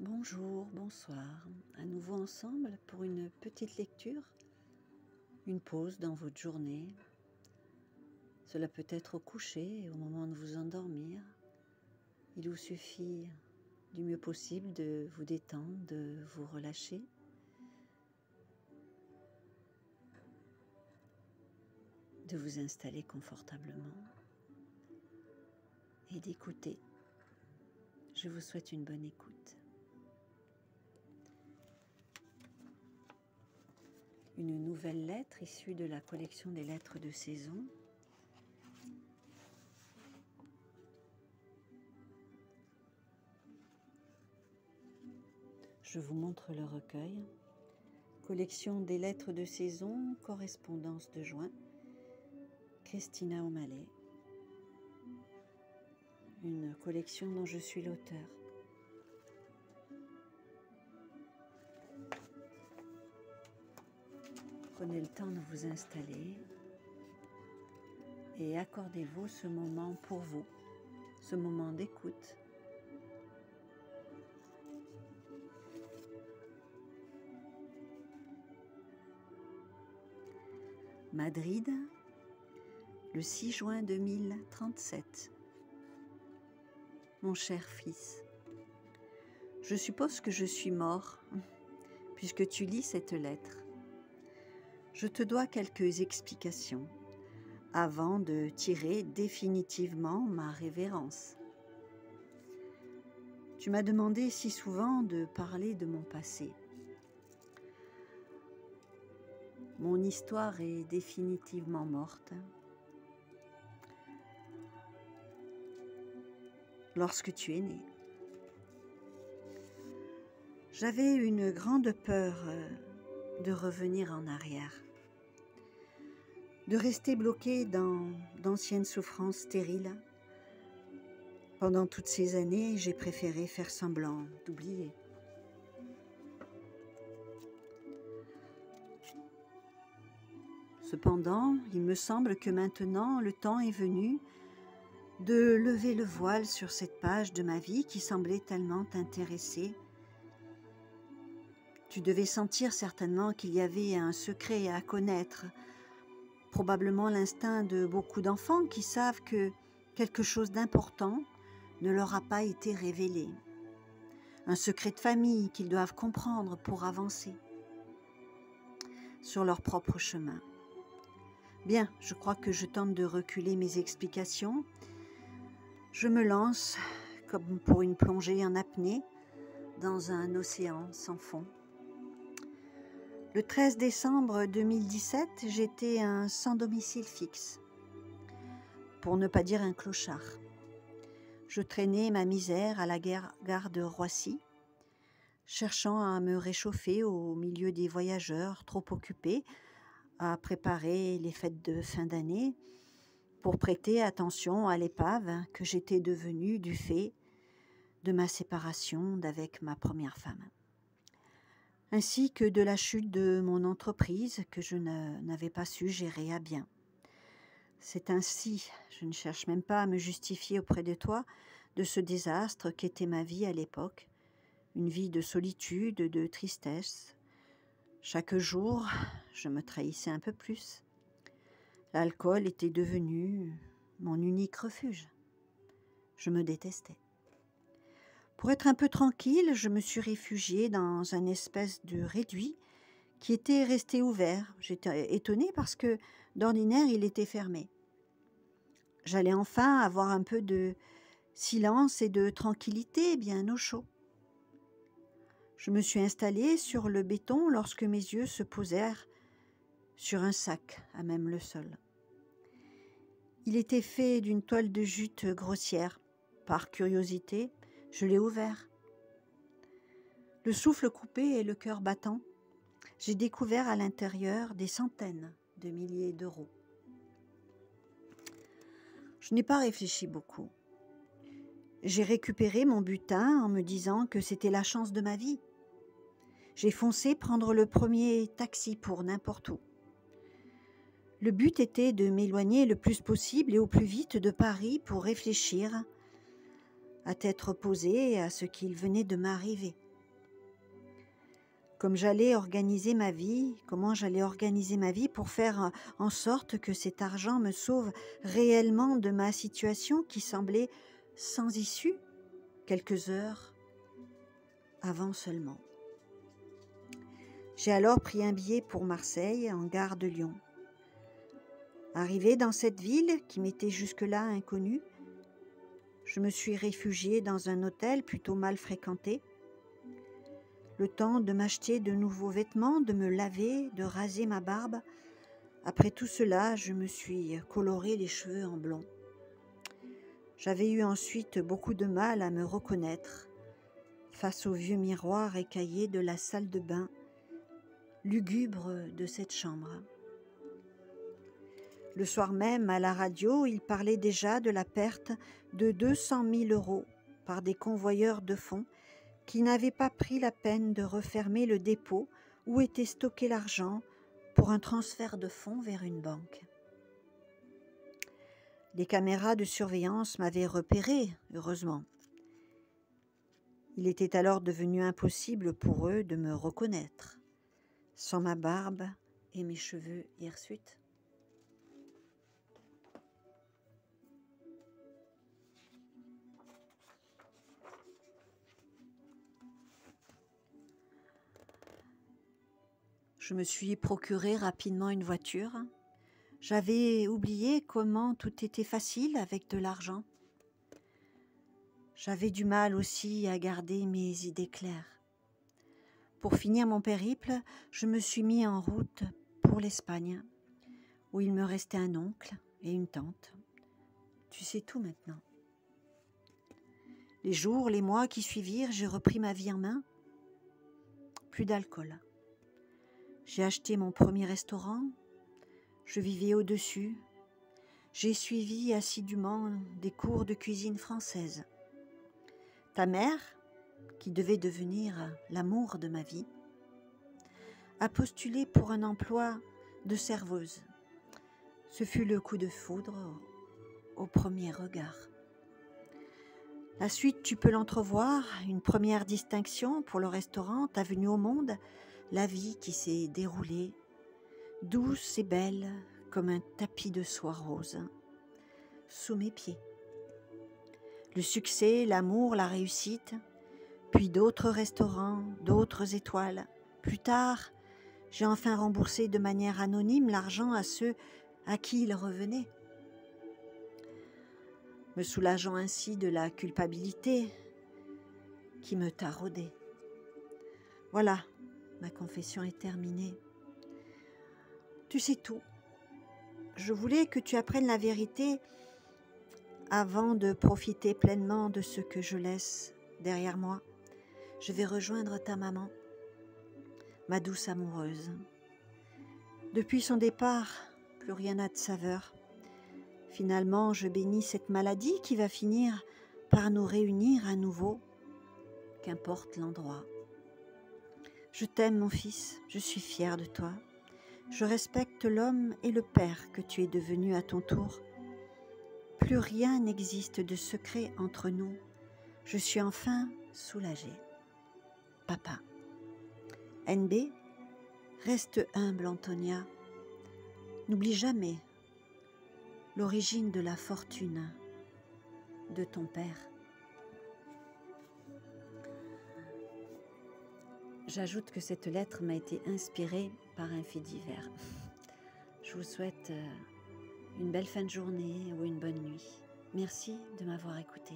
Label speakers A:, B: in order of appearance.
A: Bonjour, bonsoir, à nouveau ensemble pour une petite lecture, une pause dans votre journée. Cela peut être au coucher, au moment de vous endormir. Il vous suffit du mieux possible de vous détendre, de vous relâcher. De vous installer confortablement et d'écouter. Je vous souhaite une bonne écoute. Une nouvelle lettre issue de la collection des lettres de saison. Je vous montre le recueil. Collection des lettres de saison, correspondance de juin. Christina O'Malley. Une collection dont je suis l'auteur. Prenez le temps de vous installer et accordez-vous ce moment pour vous, ce moment d'écoute. Madrid, le 6 juin 2037. Mon cher fils, je suppose que je suis mort, puisque tu lis cette lettre. Je te dois quelques explications avant de tirer définitivement ma révérence. Tu m'as demandé si souvent de parler de mon passé. Mon histoire est définitivement morte. Lorsque tu es né. J'avais une grande peur de revenir en arrière, de rester bloqué dans d'anciennes souffrances stériles. Pendant toutes ces années, j'ai préféré faire semblant d'oublier. Cependant, il me semble que maintenant, le temps est venu de lever le voile sur cette page de ma vie qui semblait tellement t'intéresser. Tu devais sentir certainement qu'il y avait un secret à connaître, probablement l'instinct de beaucoup d'enfants qui savent que quelque chose d'important ne leur a pas été révélé. Un secret de famille qu'ils doivent comprendre pour avancer sur leur propre chemin. Bien, je crois que je tente de reculer mes explications. Je me lance, comme pour une plongée en apnée, dans un océan sans fond. Le 13 décembre 2017, j'étais un sans domicile fixe, pour ne pas dire un clochard. Je traînais ma misère à la gare de Roissy, cherchant à me réchauffer au milieu des voyageurs trop occupés à préparer les fêtes de fin d'année pour prêter attention à l'épave que j'étais devenue du fait de ma séparation d'avec ma première femme, ainsi que de la chute de mon entreprise que je n'avais pas su gérer à bien. C'est ainsi, je ne cherche même pas à me justifier auprès de toi, de ce désastre qu'était ma vie à l'époque, une vie de solitude, de tristesse. Chaque jour, je me trahissais un peu plus. L'alcool était devenu mon unique refuge. Je me détestais. Pour être un peu tranquille, je me suis réfugiée dans un espèce de réduit qui était resté ouvert. J'étais étonnée parce que d'ordinaire, il était fermé. J'allais enfin avoir un peu de silence et de tranquillité bien au chaud. Je me suis installée sur le béton lorsque mes yeux se posèrent sur un sac à même le sol. Il était fait d'une toile de jute grossière. Par curiosité, je l'ai ouvert. Le souffle coupé et le cœur battant, j'ai découvert à l'intérieur des centaines de milliers d'euros. Je n'ai pas réfléchi beaucoup. J'ai récupéré mon butin en me disant que c'était la chance de ma vie. J'ai foncé prendre le premier taxi pour n'importe où. Le but était de m'éloigner le plus possible et au plus vite de Paris pour réfléchir à tête reposée à ce qu'il venait de m'arriver. comment j'allais organiser ma vie pour faire en sorte que cet argent me sauve réellement de ma situation qui semblait sans issue quelques heures avant seulement. J'ai alors pris un billet pour Marseille en gare de Lyon. Arrivée dans cette ville qui m'était jusque-là inconnue, je me suis réfugiée dans un hôtel plutôt mal fréquenté. Le temps de m'acheter de nouveaux vêtements, de me laver, de raser ma barbe. Après tout cela, je me suis coloré les cheveux en blond. J'avais eu ensuite beaucoup de mal à me reconnaître face au vieux miroir écaillé de la salle de bain, lugubre de cette chambre. Le soir même, à la radio, il parlait déjà de la perte de 200 000 € par des convoyeurs de fonds qui n'avaient pas pris la peine de refermer le dépôt où était stocké l'argent pour un transfert de fonds vers une banque. Les caméras de surveillance m'avaient repéré, heureusement. Il était alors devenu impossible pour eux de me reconnaître, sans ma barbe et mes cheveux hirsutes. Je me suis procuré rapidement une voiture. J'avais oublié comment tout était facile avec de l'argent. J'avais du mal aussi à garder mes idées claires. Pour finir mon périple, je me suis mis en route pour l'Espagne, où il me restait un oncle et une tante. Tu sais tout maintenant. Les jours, les mois qui suivirent, j'ai repris ma vie en main. Plus d'alcool. J'ai acheté mon premier restaurant. Je vivais au-dessus. J'ai suivi assidûment des cours de cuisine française. Ta mère, qui devait devenir l'amour de ma vie, a postulé pour un emploi de serveuse. Ce fut le coup de foudre au premier regard. La suite, tu peux l'entrevoir, une première distinction pour le restaurant, ta venue au monde, la vie qui s'est déroulée, douce et belle comme un tapis de soie rose, sous mes pieds. Le succès, l'amour, la réussite, puis d'autres restaurants, d'autres étoiles. Plus tard, j'ai enfin remboursé de manière anonyme l'argent à ceux à qui il revenait, me soulageant ainsi de la culpabilité qui me taraudait. Voilà, ma confession est terminée. Tu sais tout. Je voulais que tu apprennes la vérité avant de profiter pleinement de ce que je laisse derrière moi. Je vais rejoindre ta maman, ma douce amoureuse. Depuis son départ, plus rien n'a de saveur. Finalement, je bénis cette maladie qui va finir par nous réunir à nouveau, qu'importe l'endroit. Je t'aime, mon fils, je suis fière de toi. Je respecte l'homme et le père que tu es devenu à ton tour. Plus rien n'existe de secret entre nous. Je suis enfin soulagée. Papa. NB, reste humble, Antonia. N'oublie jamais l'origine de la fortune de ton père. J'ajoute que cette lettre m'a été inspirée par un fait divers. Je vous souhaite une belle fin de journée ou une bonne nuit. Merci de m'avoir écouté.